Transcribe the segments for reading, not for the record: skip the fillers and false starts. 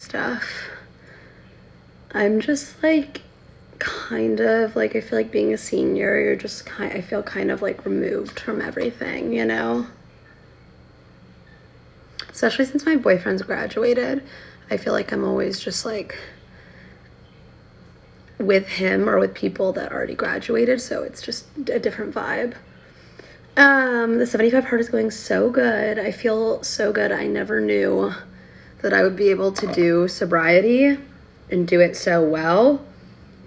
stuff. I'm just like kind of like, I feel like being a senior, you're just I feel kind of like removed from everything, you know? Especially since my boyfriend's graduated. I feel like I'm always just like with him or with people that already graduated, so it's just a different vibe. The 75 hard is going so good. I feel so good. I never knew that I would be able to do sobriety and do it so well,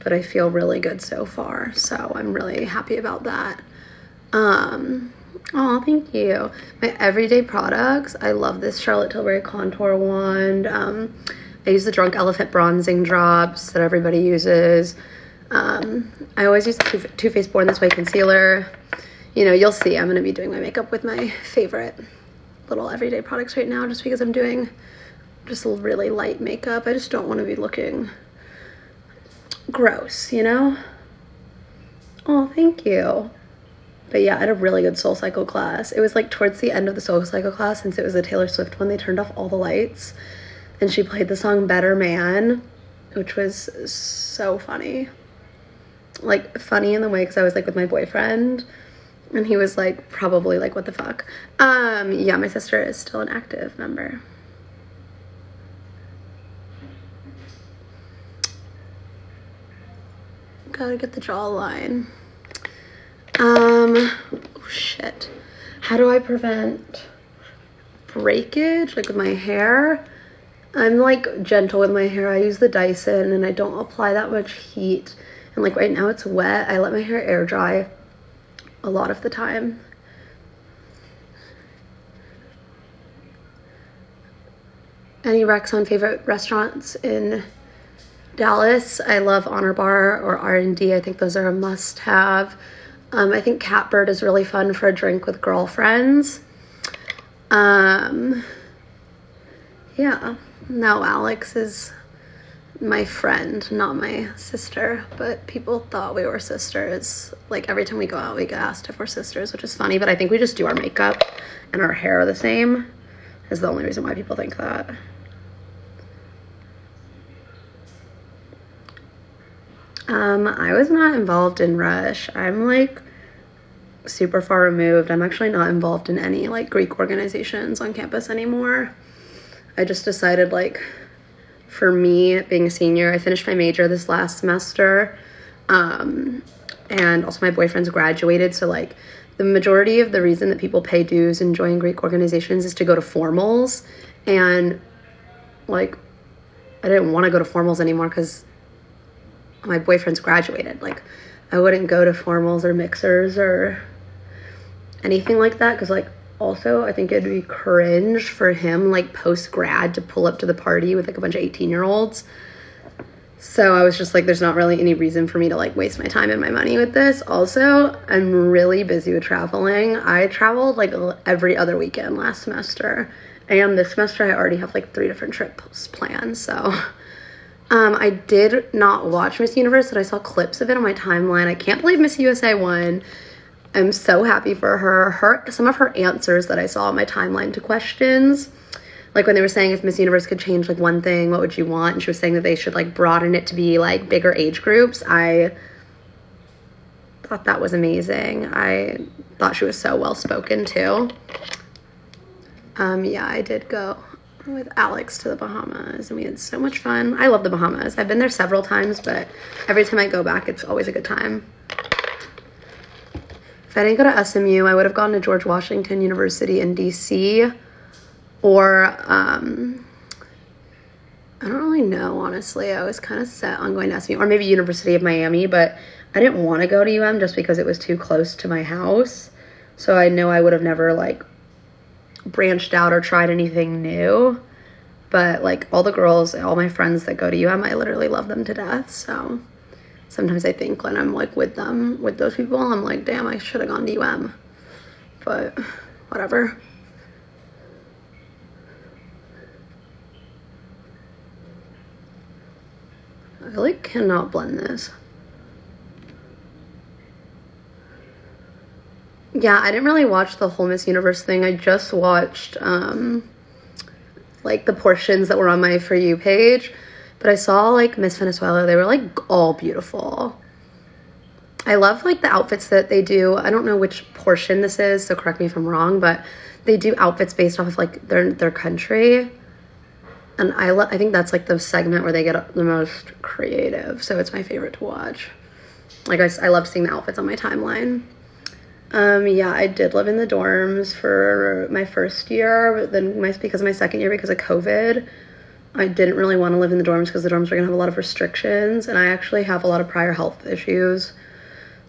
but I feel really good so far, so I'm really happy about that. Oh, thank you. My everyday products, I love this Charlotte Tilbury contour wand. I use the Drunk Elephant bronzing drops that everybody uses. I always use the Too Faced Born This Way concealer. You know, you'll see I'm going to be doing my makeup with my favorite little everyday products right now, just because I'm doing just a really light makeup. I just don't want to be looking gross, you know? Oh, thank you. But yeah, I had a really good Soul Cycle class. It was like towards the end of the Soul Cycle class, since it was a Taylor Swift one, they turned off all the lights and she played the song Better Man, which was so funny. Like funny in the way, because I was like with my boyfriend and he was like probably like, what the fuck. Yeah, my sister is still an active member. Gotta get the jawline. Oh shit. How do I prevent breakage, like with my hair? I'm like gentle with my hair. I use the Dyson and I don't apply that much heat. And like right now it's wet. I let my hair air dry a lot of the time. Any recs on favorite restaurants in Dallas? I love Honor Bar or R&D. I think those are a must-have. I think Catbird is really fun for a drink with girlfriends. Yeah. No, Alex is my friend, not my sister, but people thought we were sisters. Like every time we go out, we get asked if we're sisters, which is funny, but I think we just do our makeup and our hair the same is the only reason why people think that. I was not involved in Rush. I'm like super far removed. I'm actually not involved in any like Greek organizations on campus anymore. I just decided, like, for me being a senior, I finished my major this last semester, and also my boyfriend's graduated, so like the majority of the reason that people pay dues and join Greek organizations is to go to formals, and like I didn't want to go to formals anymore because my boyfriend's graduated. Like I wouldn't go to formals or mixers or anything like that, because like also I think it'd be cringe for him like post-grad to pull up to the party with like a bunch of 18-year-olds. So I was just like, there's not really any reason for me to like waste my time and my money with this. Also, I'm really busy with traveling. I traveled like every other weekend last semester, and this semester I already have like 3 different trips planned. So I did not watch Miss Universe, but I saw clips of it on my timeline. I can't believe Miss USA won. I'm so happy for her. Some of her answers that I saw on my timeline to questions, like when they were saying if Miss Universe could change like one thing, what would you want? And she was saying that they should like broaden it to be like bigger age groups. I thought that was amazing. I thought she was so well spoken too. Yeah, I did go with Alex to the Bahamas and we had so much fun. I love the Bahamas. I've been there several times, but every time I go back, it's always a good time. If I didn't go to SMU, I would have gone to George Washington University in DC, or I don't really know, honestly. I was kind of set on going to SMU, or maybe University of Miami, but I didn't want to go to UM just because it was too close to my house. So I know I would have never like branched out or tried anything new. But like all the girls, all my friends that go to UM, I literally love them to death. So sometimes I think when I'm like with them, with those people, I'm like, damn, I should have gone to UM. But whatever. I like cannot blend this. Yeah, I didn't really watch the whole Miss Universe thing. I just watched like the portions that were on my For You page, but I saw like Miss Venezuela. They were like all beautiful. I love like the outfits that they do. I don't know which portion this is, so correct me if I'm wrong, but they do outfits based off of like their country. And I think that's like the segment where they get the most creative. So it's my favorite to watch. Like I love seeing the outfits on my timeline. Yeah, I did live in the dorms for my first year, but then because of my second year, because of COVID, I didn't really want to live in the dorms because the dorms were gonna have a lot of restrictions, and I actually have a lot of prior health issues,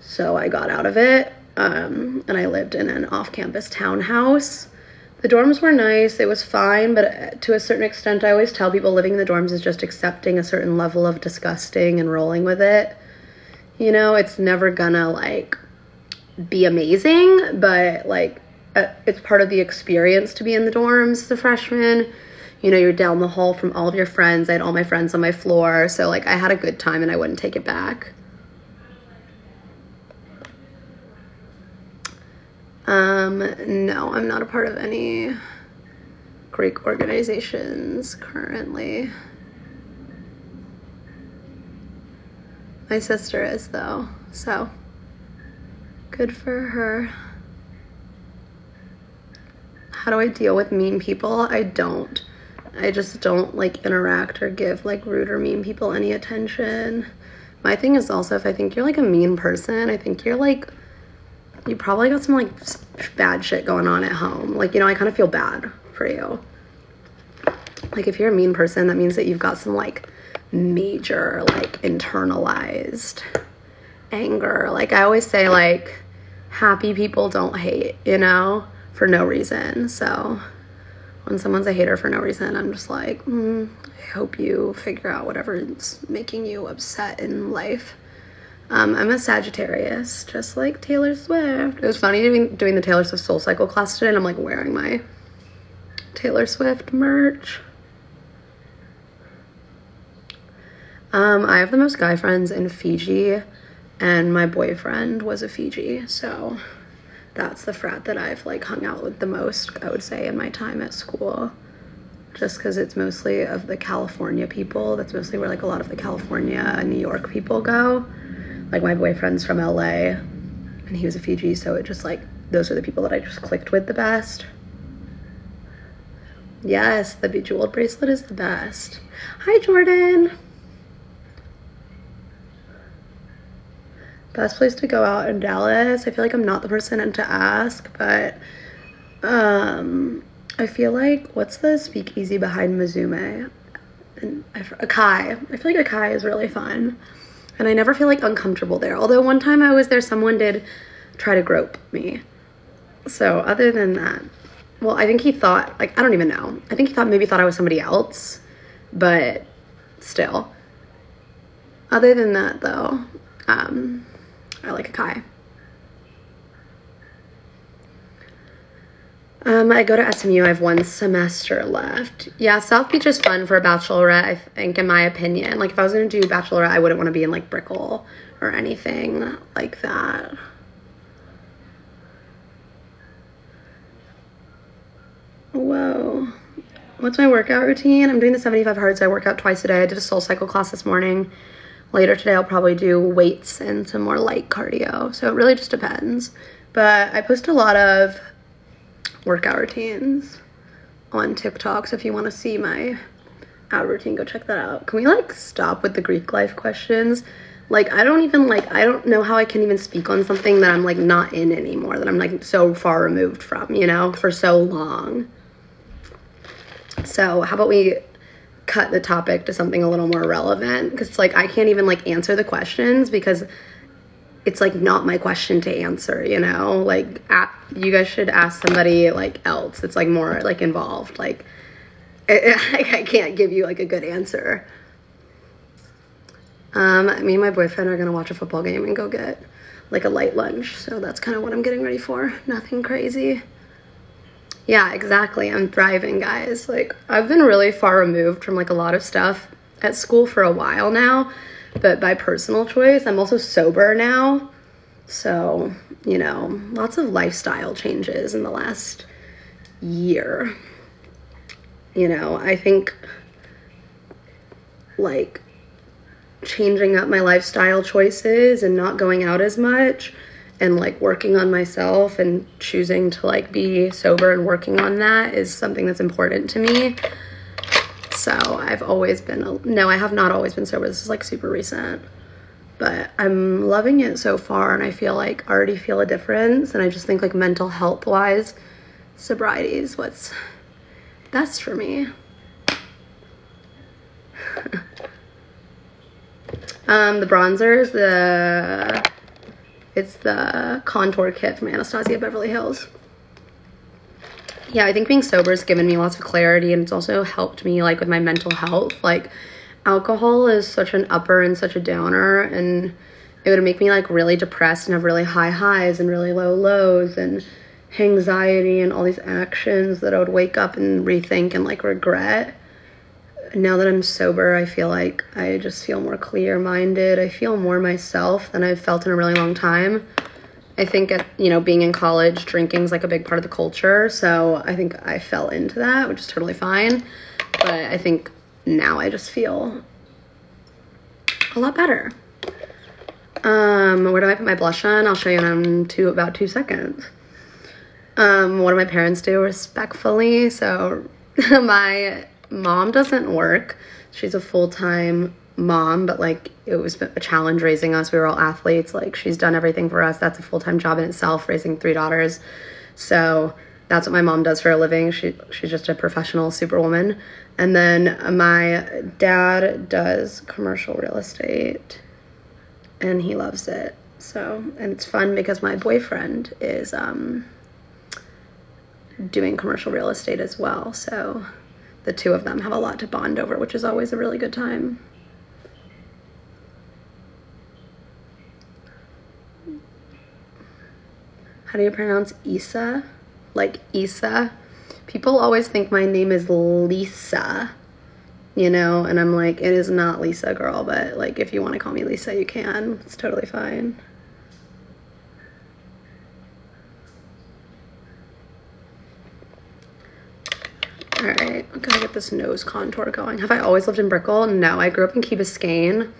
so I got out of it, and I lived in an off-campus townhouse. The dorms were nice, it was fine, but to a certain extent, I always tell people living in the dorms is just accepting a certain level of disgusting and rolling with it. You know, it's never gonna, like, be amazing, but, like, it's part of the experience to be in the dorms as a freshman. You know, you're down the hall from all of your friends. I had all my friends on my floor, so, like, I had a good time and I wouldn't take it back. No, I'm not a part of any Greek organizations currently. My sister is, though, so good for her. How do I deal with mean people? I just don't like interact or give like rude or mean people any attention. My thing is also, if I think you're like a mean person, I think you're like, you probably got some like bad shit going on at home. Like, you know, I kind of feel bad for you. Like, if you're a mean person, that means that you've got some like major like internalized anger. Like, I always say, like, happy people don't hate, you know, for no reason. So when someone's a hater for no reason, I'm just like, I hope you figure out whatever's making you upset in life. I'm a Sagittarius, just like Taylor Swift. It was funny doing the Taylor Swift Soul Cycle class today, and I'm like wearing my Taylor Swift merch. I have the most guy friends in Fiji, and my boyfriend was a Fiji, so that's the frat that I've like hung out with the most, I would say, in my time at school. Just because it's mostly of the California people. That's mostly where like a lot of the California and New York people go. Like, my boyfriend's from LA, and he was a Fiji, so it just like, those are the people that I just clicked with the best. Yes, the bejeweled bracelet is the best. Hi, Jordan. Best place to go out in Dallas. I feel like I'm not the person to ask, but I feel like, what's the speakeasy behind Mizume? And Akai. I feel like Akai is really fun. And I never feel like uncomfortable there. Although one time I was there, someone did try to grope me. So other than that, well, I think he thought, like, I don't even know. I think he maybe thought I was somebody else, but still. Other than that, though, I like Akai. I go to SMU. I have 1 semester left. Yeah, South Beach is fun for a bachelorette, I think, in my opinion. Like, if I was going to do bachelorette, I wouldn't want to be in, like, Brickell or anything like that. Whoa. What's my workout routine? I'm doing the 75 hard, so I work out twice a day. I did a Soul Cycle class this morning. Later today, I'll probably do weights and some more light cardio. So it really just depends. But I post a lot of workout routines on TikTok, so if you want to see my out routine, go check that out. Can we like stop with the Greek life questions? Like, I don't know how I can even speak on something that I'm like not in anymore, that I'm like so far removed from, you know, for so long. So how about we cut the topic to something a little more relevant, because it's like I can't even like answer the questions because it's like not my question to answer, you know? Like, you guys should ask somebody like else. It's like more like involved. Like, I can't give you like a good answer. Me and my boyfriend are gonna watch a football game and go get like a light lunch. So that's kind of what I'm getting ready for. Nothing crazy. Yeah, exactly. I'm thriving, guys. Like, I've been really far removed from like a lot of stuff at school for a while now. But by personal choice, I'm also sober now. So, you know, lots of lifestyle changes in the last year. you know, I think like changing up my lifestyle choices and not going out as much and like working on myself and choosing to like be sober and working on that is something that's important to me. So I've always been, no, I have not always been sober. This is like super recent, but I'm loving it so far. And I feel like I already feel a difference. And I just think like mental health wise, sobriety is what's best for me. The bronzers, it's the contour kit from Anastasia Beverly Hills. Yeah, I think being sober has given me lots of clarity, and it's also helped me like with my mental health. Like alcohol is such an upper and such a downer, and it would make me like really depressed and have really high highs and really low lows and anxiety and all these actions that I would wake up and rethink and like regret. Now that I'm sober, I feel like I just feel more clear-minded. I feel more myself than I've felt in a really long time. I think, you know, being in college, drinking's like a big part of the culture. So I think I fell into that, which is totally fine. But I think now I just feel a lot better. Where do I put my blush on? I'll show you in about 2 seconds. What do my parents do respectfully? So my mom doesn't work. She's a full-time mom, but like it was a challenge raising us. We were all athletes. Like she's done everything for us. That's a full-time job in itself, raising 3 daughters. So that's what my mom does for a living. She's just a professional superwoman. And then my dad does commercial real estate and he loves it. So, and it's fun because my boyfriend is doing commercial real estate as well. So the two of them have a lot to bond over, which is always a really good time. How do you pronounce Isa? Like Isa? People always think my name is Lisa, you know, and I'm like, it is not Lisa, girl, but like if you want to call me Lisa, you can. It's totally fine. All right, I'm gonna get this nose contour going. Have I always lived in Brickell? No, I grew up in Key Biscayne.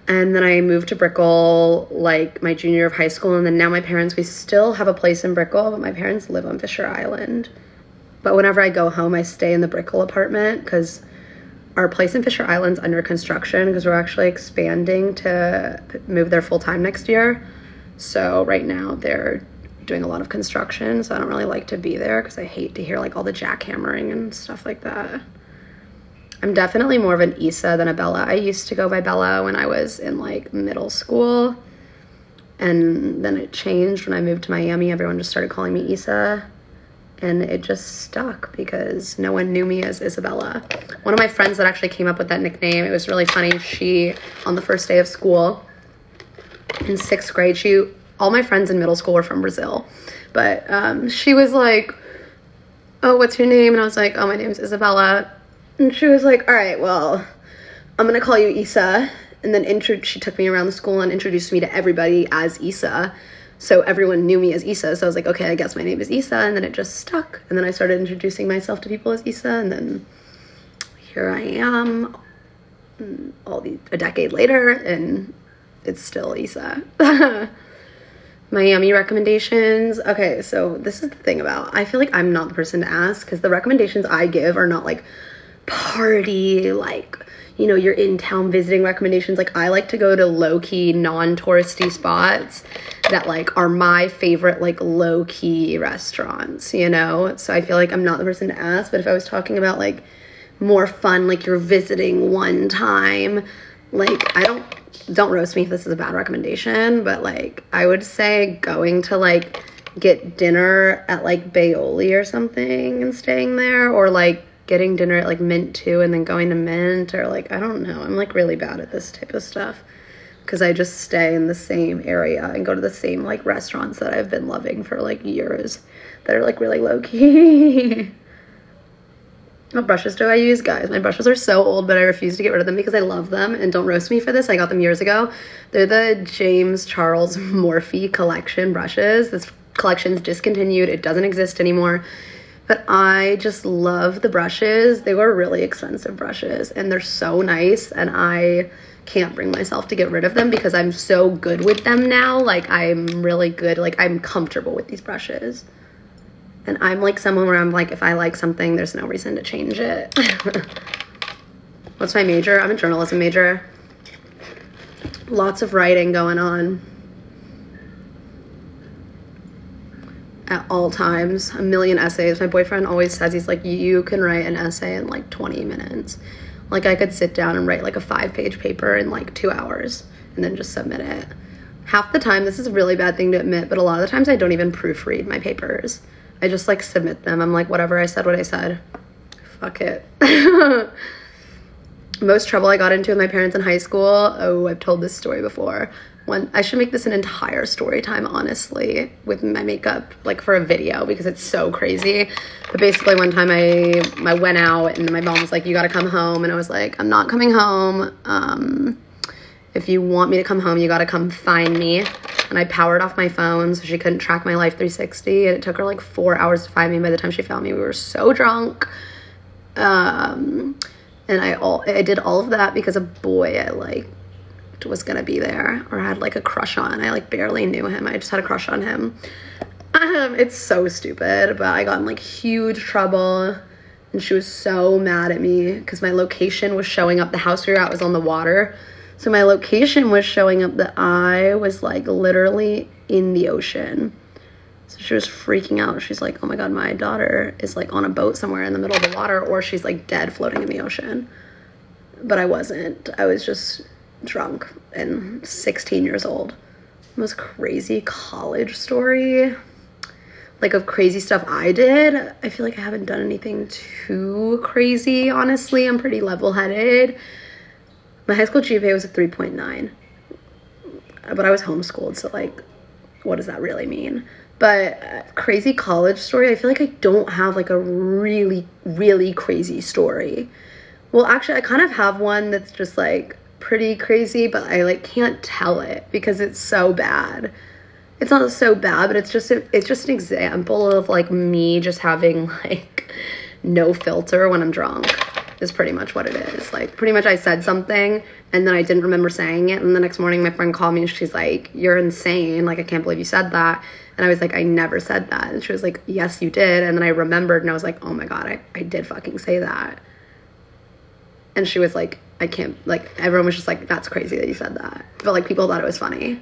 And then I moved to Brickell like my junior year of high school. And then now my parents, we still have a place in Brickell, but my parents live on Fisher Island. But whenever I go home, I stay in the Brickell apartment because our place in Fisher Island's under construction because we're actually expanding to move there full time next year. So right now they're doing a lot of construction, so I don't really like to be there because I hate to hear like all the jackhammering and stuff like that. I'm definitely more of an Isa than a Bella. I used to go by Bella when I was in like middle school, and then it changed when I moved to Miami. Everyone just started calling me Isa, and it just stuck because no one knew me as Isabella. One of my friends that actually came up with that nickname, it was really funny. She, on the first day of school in 6th grade, all my friends in middle school were from Brazil, but she was like, oh, what's your name? And I was like, oh, my name's Isabella. And she was like, all right, well, I'm going to call you Isa. And then she took me around the school and introduced me to everybody as Isa. So everyone knew me as Isa. So I was like, okay, I guess my name is Isa. And then it just stuck. And then I started introducing myself to people as Isa. And then here I am a decade later, and it's still Isa. Miami recommendations. Okay, so this is the thing about, I feel like I'm not the person to ask because the recommendations I give are not like party, like, you know, you're in town visiting recommendations. Like I like to go to low-key, non-touristy spots that like are my favorite like low-key restaurants, you know? So I feel like I'm not the person to ask, but if I was talking about like more fun, like you're visiting one time, like don't roast me if this is a bad recommendation, but like I would say going to like get dinner at like Baoli or something and staying there, or like getting dinner at like Mint 2 and then going to Mint, or like I don't know, I'm like really bad at this type of stuff because I just stay in the same area and go to the same like restaurants that I've been loving for like years that are like really low-key. What brushes do I use? Guys, my brushes are so old, but I refuse to get rid of them because I love them, and don't roast me for this. I got them years ago. They're the James Charles Morphe collection brushes. This collection's discontinued. It doesn't exist anymore. But I just love the brushes. They were really expensive brushes and they're so nice, and I can't bring myself to get rid of them because I'm so good with them now. Like, I'm really good. Like, I'm comfortable with these brushes. And I'm like someone where I'm like, if I like something, there's no reason to change it. What's my major? I'm a journalism major. Lots of writing going on at all times. A million essays. My boyfriend always says, he's like, you can write an essay in like 20 minutes. Like, I could sit down and write like a 5-page paper in like 2 hours and then just submit it. Half the time, this is a really bad thing to admit, but a lot of the times I don't even proofread my papers. I just like submit them. I'm like, whatever, I said what I said. Fuck it. Most trouble I got into with my parents in high school. Oh, I've told this story before. I should make this an entire story time, honestly, with my makeup, like for a video, because it's so crazy. But basically one time I went out and my mom was like, you gotta come home. And I was like, I'm not coming home. If you want me to come home, you gotta come find me. And I powered off my phone so she couldn't track my Life 360. And it took her like 4 hours to find me. By the time she found me, we were so drunk. And I did all of that because a boy I like was gonna be there, or had like a crush on. I like barely knew him. I just had a crush on him. It's so stupid, but I got in like huge trouble, and she was so mad at me because my location was showing up. The house we were at was on the water, so my location was showing up that I was like literally in the ocean. So she was freaking out. She's like, oh my god, my daughter is like on a boat somewhere in the middle of the water, or she's like dead floating in the ocean. But I wasn't. I was just drunk and 16 years old. Most crazy college story, like of crazy stuff I did. I feel like I haven't done anything too crazy, honestly. I'm pretty level-headed. My high school GPA was a 3.9, but I was homeschooled, so like, what does that really mean? But crazy college story, I feel like I don't have like a really, really crazy story. Well, actually, I kind of have one that's just like pretty crazy, but I like can't tell it because it's so bad. It's not so bad, but it's just an example of like me just having like no filter when I'm drunk is pretty much what it is. Like, pretty much I said something and then I didn't remember saying it, and the next morning my friend called me and she's like, you're insane, like I can't believe you said that. And I was like, I never said that. And she was like, yes you did. And then I remembered and I was like, oh my god, I did fucking say that. And she was like, I can't, like, everyone was just like, that's crazy that you said that. But like, people thought it was funny.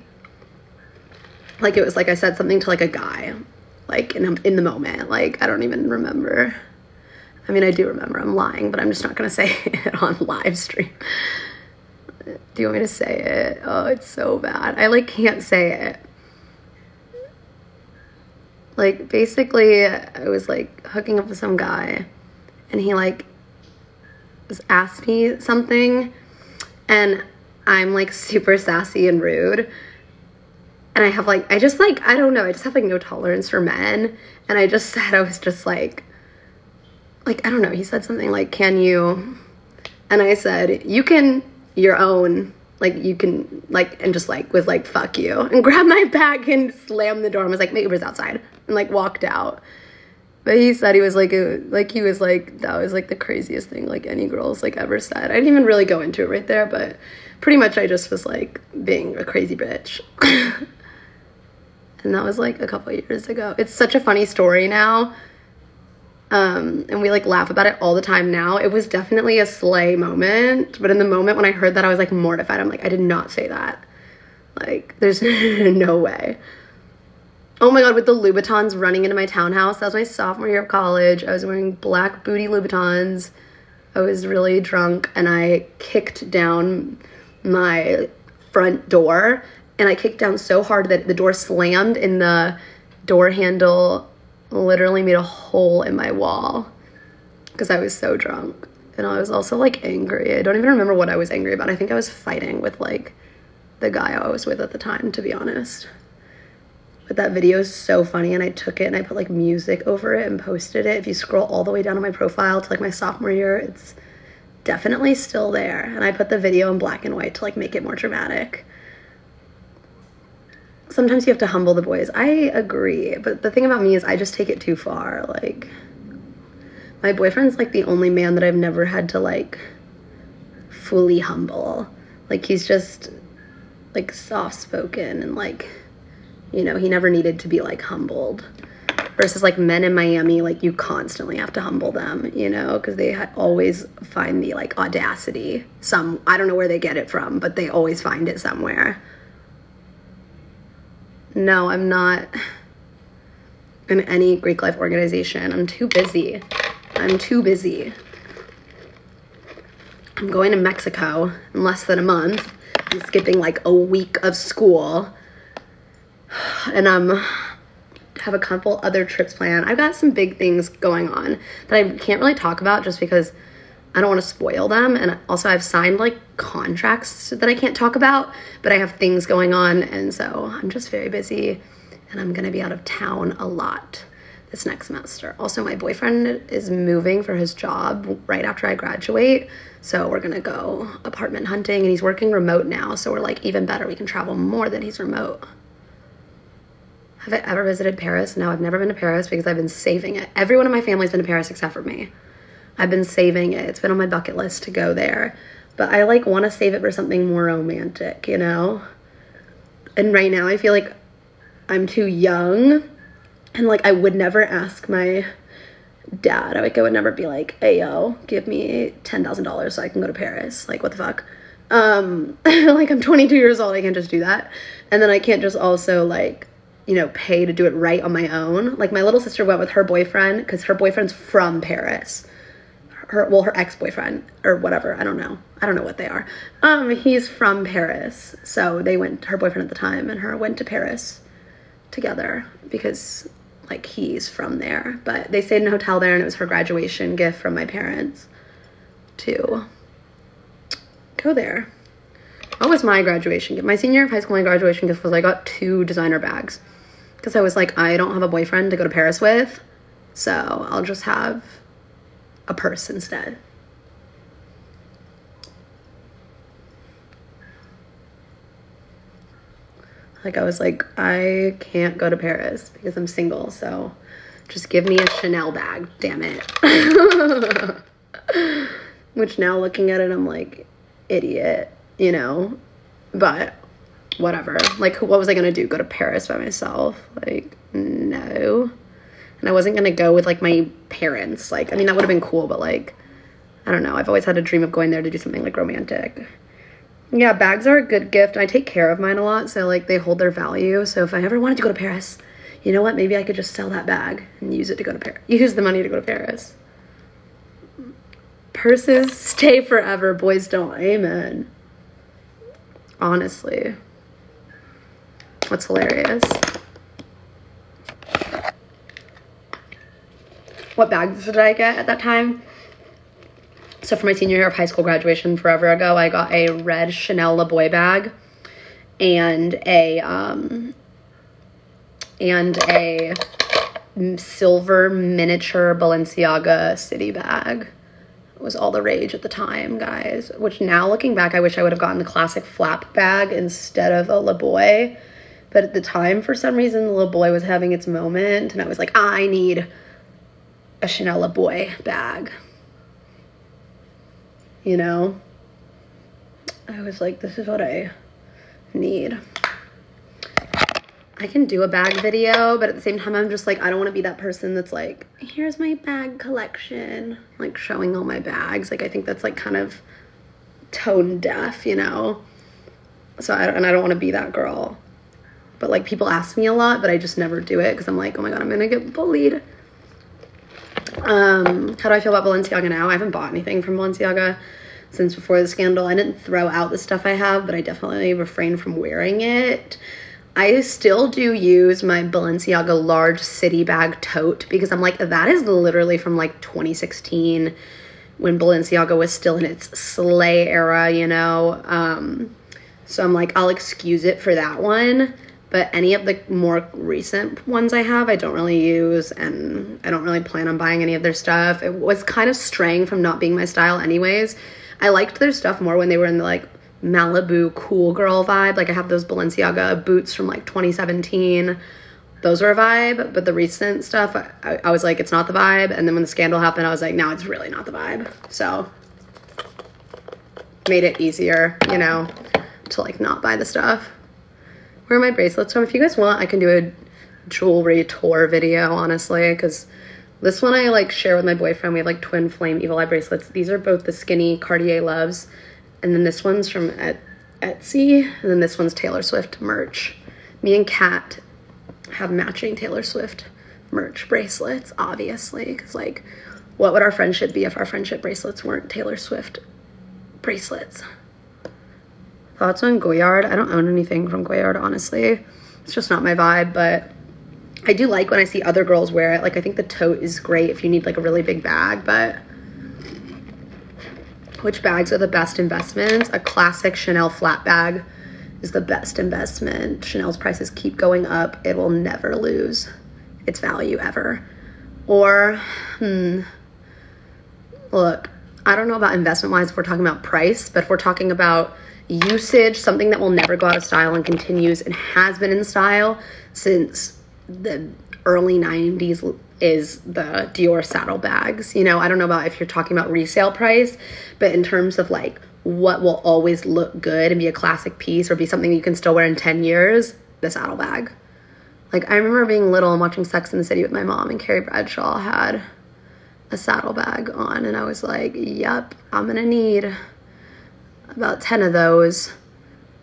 Like, it was like I said something to like a guy, like in the moment. Like, I don't even remember. I mean, I do remember. I'm lying, but I'm just not gonna say it on live stream. Do you want me to say it? Oh, it's so bad. I like can't say it. Like, basically I was like hooking up with some guy and he like asked me something, and I'm like super sassy and rude, and I have like, I just don't know, I just have like no tolerance for men. And I just said, I was just like I don't know, he said something like, can you, and I said, you can your own, like you can, like, and just like was like, fuck you, and grabbed my bag and slammed the door and was like, my Uber's outside, and like walked out. But he said he was like, he was like, that was like the craziest thing like any girl's like ever said. I didn't even really go into it right there, but pretty much I just was like being a crazy bitch. And that was like a couple years ago. It's such a funny story now. And we like laugh about it all the time now. It was definitely a slay moment, but in the moment when I heard that, I was like mortified. I'm like, I did not say that. Like, there's no way. Oh my god, with the Louboutins running into my townhouse. That was my sophomore year of college. I was wearing black booty Louboutins. I was really drunk, and I kicked down my front door, and I kicked down so hard that the door slammed, and the door handle literally made a hole in my wall because I was so drunk. And I was also like angry. I don't even remember what I was angry about. I think I was fighting with like the guy I was with at the time, to be honest. But that video is so funny, and I took it and I put like music over it and posted it. If you scroll all the way down to my profile to like my sophomore year, it's definitely still there. And I put the video in black and white to like make it more dramatic. Sometimes you have to humble the boys. I agree, but the thing about me is I just take it too far. Like, My boyfriend's like the only man that I've never had to like fully humble. Like he's just like soft-spoken and like, you know, he never needed to be like humbled. Versus like men in Miami, like you constantly have to humble them, you know, because they always find the like audacity. I don't know where they get it from, but they always find it somewhere. No, I'm not in any Greek life organization. I'm too busy. I'm going to Mexico in less than a month. I'm skipping like a week of school. And have a couple other trips planned. I've got some big things going on that I can't really talk about just because I don't want to spoil them. And also I've signed like contracts that I can't talk about, but I have things going on. And so I'm just very busy and I'm going to be out of town a lot this next semester. Also, my boyfriend is moving for his job right after I graduate. So we're going to go apartment hunting and he's working remote now. So we're like, even better. We can travel more than he's remote. Have I ever visited Paris? No, I've never been to Paris because I've been saving it. Everyone in my family's been to Paris except for me. I've been saving it. It's been on my bucket list to go there. But I like want to save it for something more romantic, you know? And right now I feel like I'm too young. And like I would never ask my dad. I would never be like, hey, yo, give me $10,000 so I can go to Paris. Like, what the fuck? Like I'm 22 years old. I can't just do that. And then I can't just also like, you know, pay to do it right on my own. Like my little sister went with her boyfriend because her boyfriend's from Paris. Her ex-boyfriend or whatever. I don't know what they are. He's from Paris. So her boyfriend at the time and her went to Paris together because like he's from there. But they stayed in a hotel there and it was her graduation gift from my parents to go there. What was my graduation gift? My senior year of high school, my graduation gift was I got 2 designer bags. Because I was like, I don't have a boyfriend to go to Paris with, so I'll just have a purse instead. Like, I was like, I can't go to Paris because I'm single, so just give me a Chanel bag, damn it. Which now looking at it, I'm like, idiot, you know? But whatever. Like, what was I gonna do? Go to Paris by myself? Like, no. And I wasn't gonna go with, like, my parents. Like, I mean, that would have been cool, but, like, I don't know. I've always had a dream of going there to do something, like, romantic. Yeah, bags are a good gift. I take care of mine a lot, so, like, they hold their value. So if I ever wanted to go to Paris, you know what? Maybe I could just sell that bag and use it to go to Paris. Use the money to go to Paris. Purses stay forever. Boys don't. Amen. Honestly. What's hilarious? What bags did I get at that time? So for my senior year of high school graduation forever ago, I got a red Chanel Le Boy bag and a silver miniature Balenciaga city bag. It was all the rage at the time, guys. Which now looking back, I wish I would have gotten the classic flap bag instead of a Le Boy. But at the time, for some reason, the Le Boy was having its moment. And I was like, I need a Chanel Le Boy bag. You know? I was like, this is what I need. I can do a bag video, but at the same time, I'm just like, I don't want to be that person that's like, here's my bag collection. Like, showing all my bags. Like, I think that's, like, kind of tone deaf, you know? So, I don't want to be that girl. But, like, people ask me a lot, but I just never do it because I'm like, oh, my God, I'm going to get bullied. How do I feel about Balenciaga now? I haven't bought anything from Balenciaga since before the scandal. I didn't throw out the stuff I have, but I definitely refrained from wearing it. I still do use my Balenciaga large city bag tote because I'm like, that is literally from, like, 2016 when Balenciaga was still in its slay era, you know? So I'm like, I'll excuse it for that one. But any of the more recent ones I have, I don't really use, and I don't really plan on buying any of their stuff. It was kind of straying from not being my style anyways. I liked their stuff more when they were in the, like, Malibu cool girl vibe. Like, I have those Balenciaga boots from, like, 2017. those were a vibe, but the recent stuff, I was like, it's not the vibe. And then when the scandal happened, I was like, no, it's really not the vibe. So made it easier, you know, to like not buy the stuff. Where are my bracelets from? If you guys want, I can do a jewelry tour video, honestly, because this one I like share with my boyfriend. We have like twin flame evil eye bracelets. These are both the skinny Cartier loves. And then this one's from Etsy. And then this one's Taylor Swift merch. Me and Kat have matching Taylor Swift merch bracelets, obviously, because like what would our friendship be if our friendship bracelets weren't Taylor Swift bracelets? Thoughts on Goyard? I don't own anything from Goyard, honestly. It's just not my vibe, but I do like when I see other girls wear it. Like, I think the tote is great if you need like a really big bag, but which bags are the best investments? A classic Chanel flat bag is the best investment. Chanel's prices keep going up. It will never lose its value ever. Or, look, I don't know about investment-wise if we're talking about price, but if we're talking about usage, something that will never go out of style and continues and has been in style since the early 90s is the Dior saddlebags. You know, I don't know about if you're talking about resale price, but in terms of like what will always look good and be a classic piece or be something you can still wear in 10 years, the saddlebag. Like, I remember being little and watching Sex and the City with my mom, and Carrie Bradshaw had a saddlebag on, and I was like, yep, I'm gonna need about 10 of those.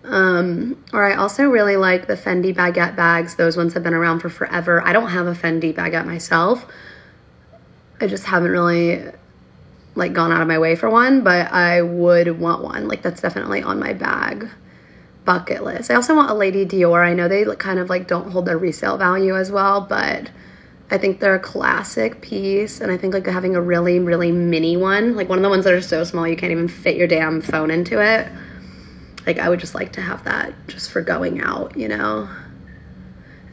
Or I also really like the Fendi baguette bags. Those ones have been around for forever. I don't have a Fendi baguette myself. I just haven't really like gone out of my way for one, but I would want one. Like, that's definitely on my bag bucket list. I also want a Lady Dior. I know they kind of like don't hold their resale value as well, but I think they're a classic piece, and I think like having a really, really mini one, like one of the ones that are so small you can't even fit your damn phone into it. Like, I would just like to have that just for going out, you know?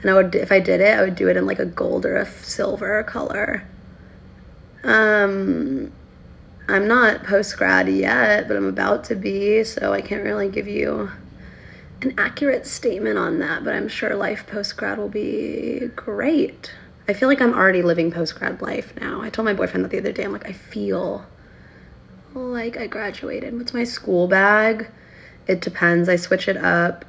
And I would, if I did it, I would do it in like a gold or a silver color. I'm not post-grad yet, but I'm about to be, so I can't really give you an accurate statement on that, but I'm sure life post-grad will be great. I feel like I'm already living post-grad life now. I told my boyfriend that the other day. I'm like, I feel like I graduated. What's my school bag? It depends. I switch it up.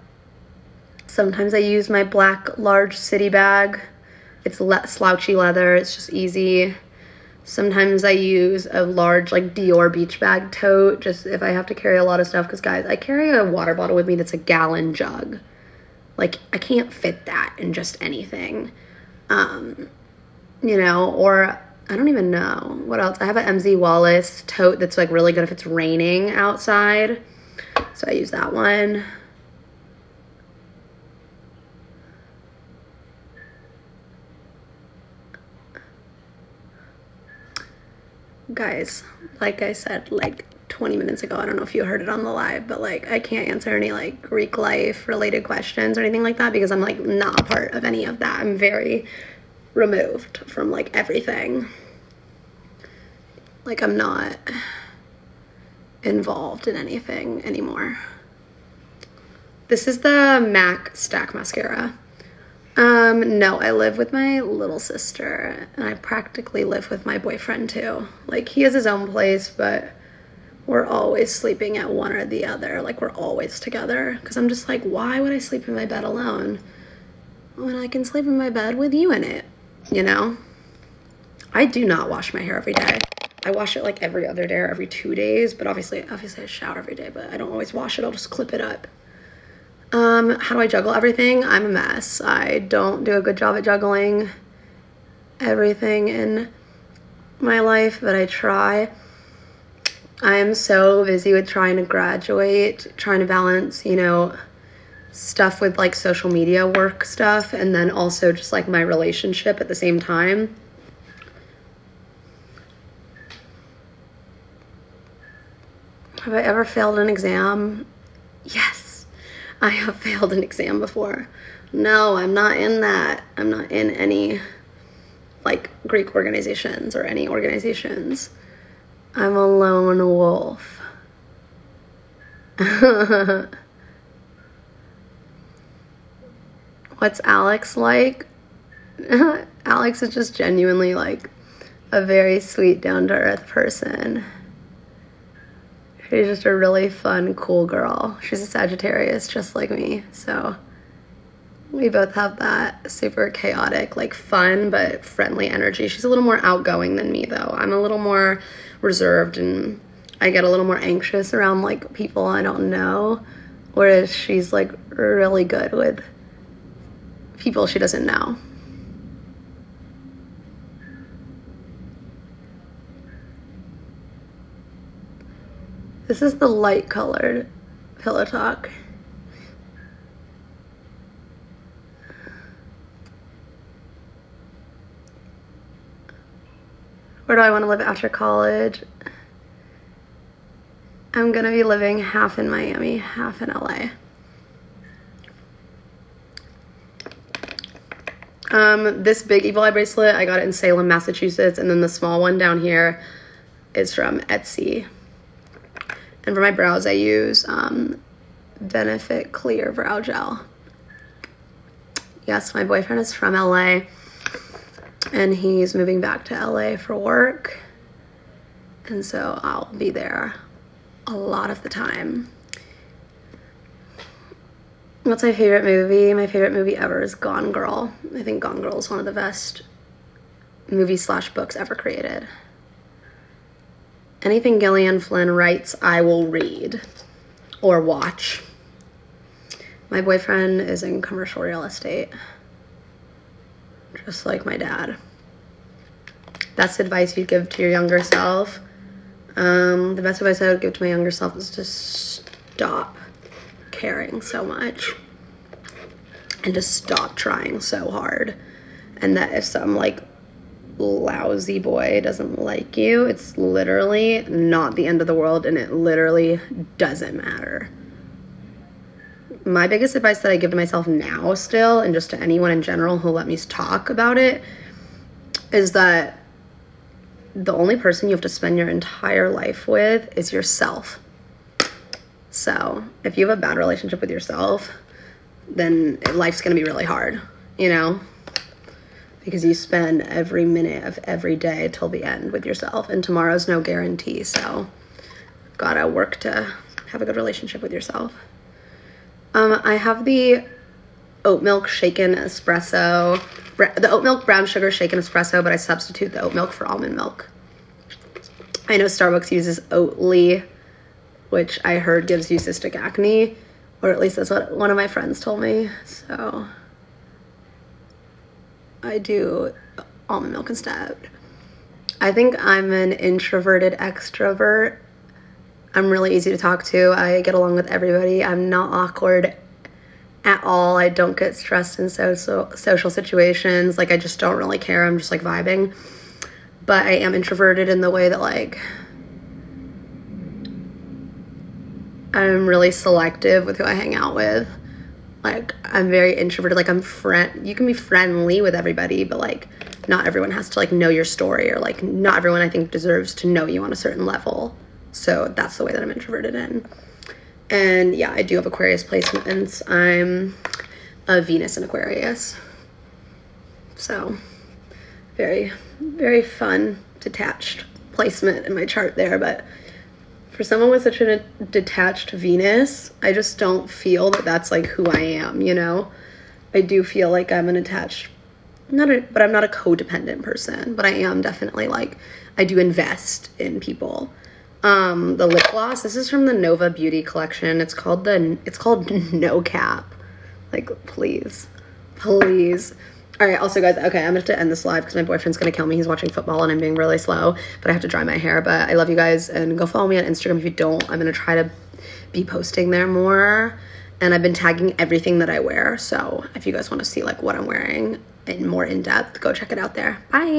Sometimes I use my black large city bag. It's slouchy leather. It's just easy. Sometimes I use a large like Dior beach bag tote, just if I have to carry a lot of stuff, because guys, I carry a water bottle with me that's a gallon jug. Like, I can't fit that in just anything. You know, or I don't even know what else. I have an MZ Wallace tote that's like really good if it's raining outside, so I use that one. Guys, like I said like 20 minutes ago, I don't know if you heard it on the live, but like I can't answer any like Greek life related questions or anything like that because I'm like not a part of any of that. I'm very removed from like everything. Like, I'm not involved in anything anymore. This is the MAC Stack Mascara. No, I live with my little sister, and I practically live with my boyfriend too. Like, he has his own place, but we're always sleeping at one or the other. Like, we're always together, because I'm just like, why would I sleep in my bed alone when I can sleep in my bed with you in it, you know? I do not wash my hair every day. I wash it like every other day or every 2 days, but obviously I shower every day, but I don't always wash it. I'll just clip it up. How do I juggle everything? I'm a mess. I don't do a good job at juggling everything in my life, but I try. I am so busy with trying to graduate, trying to balance, you know, stuff with like social media work stuff, and then also just like my relationship at the same time. Have I ever failed an exam? Yes. I have failed an exam before. No, I'm not in that. I'm not in any like Greek organizations or any organizations. I'm a lone wolf. What's Alex like? Alex is just genuinely like a very sweet, down-to-earth person. She's just a really fun, cool girl. She's a Sagittarius just like me, so we both have that super chaotic, like fun but friendly energy. She's a little more outgoing than me though. I'm a little more reserved and I get a little more anxious around like people I don't know, whereas she's like really good with people she doesn't know. This is the light colored Pillow Talk. Where do I want to live after college? I'm gonna be living half in Miami, half in LA. This big Evil Eye bracelet, I got it in Salem, Massachusetts, and then the small one down here is from Etsy. And for my brows, I use Benefit Clear Brow Gel. Yes, my boyfriend is from LA, and he's moving back to LA for work, and so I'll be there a lot of the time. What's my favorite movie? My favorite movie ever is Gone Girl. I think Gone Girl is one of the best movies/books ever created. Anything Gillian Flynn writes, I will read or watch. My boyfriend is in commercial real estate, just like my dad. Best advice you'd give to your younger self? The best advice I would give to my younger self is to stop caring so much and to stop trying so hard. And that if some like lousy boy doesn't like you, it's literally not the end of the world, and it literally doesn't matter. My biggest advice that I give to myself now still, and just to anyone in general who'll let me talk about it, is that the only person you have to spend your entire life with is yourself. So if you have a bad relationship with yourself, then life's gonna be really hard, you know? Because you spend every minute of every day till the end with yourself, and tomorrow's no guarantee, so gotta work to have a good relationship with yourself. I have the oat milk shaken espresso, the oat milk brown sugar shaken espresso, but I substitute the oat milk for almond milk. I know Starbucks uses Oatly, which I heard gives you cystic acne, or at least that's what one of my friends told me, so I do almond milk instead. I think I'm an introverted extrovert. I'm really easy to talk to. I get along with everybody. I'm not awkward at all. I don't get stressed in social situations. Like, I just don't really care. I'm just like vibing. But I am introverted in the way that like I'm really selective with who I hang out with. Like, I'm very introverted. Like, you can be friendly with everybody, but like not everyone has to like know your story, or like not everyone I think deserves to know you on a certain level. So that's the way that I'm introverted in. And yeah, I do have Aquarius placements. I'm a Venus in Aquarius. So very, very fun detached placement in my chart there. But for someone with such a detached Venus, I just don't feel that that's like who I am, you know? I do feel like I'm an attached, but I'm not a codependent person, but I am definitely like, I do invest in people. The lip gloss, this is from the Nova Beauty collection. It's called No Cap. Like, please. All right, also guys, okay, I'm gonna have to end this live because my boyfriend's gonna kill me. He's watching football and I'm being really slow, but I have to dry my hair. But I love you guys, and go follow me on Instagram if you don't. I'm gonna try to be posting there more, and I've been tagging everything that I wear. So if you guys want to see like what I'm wearing in more in depth, go check it out there. Bye.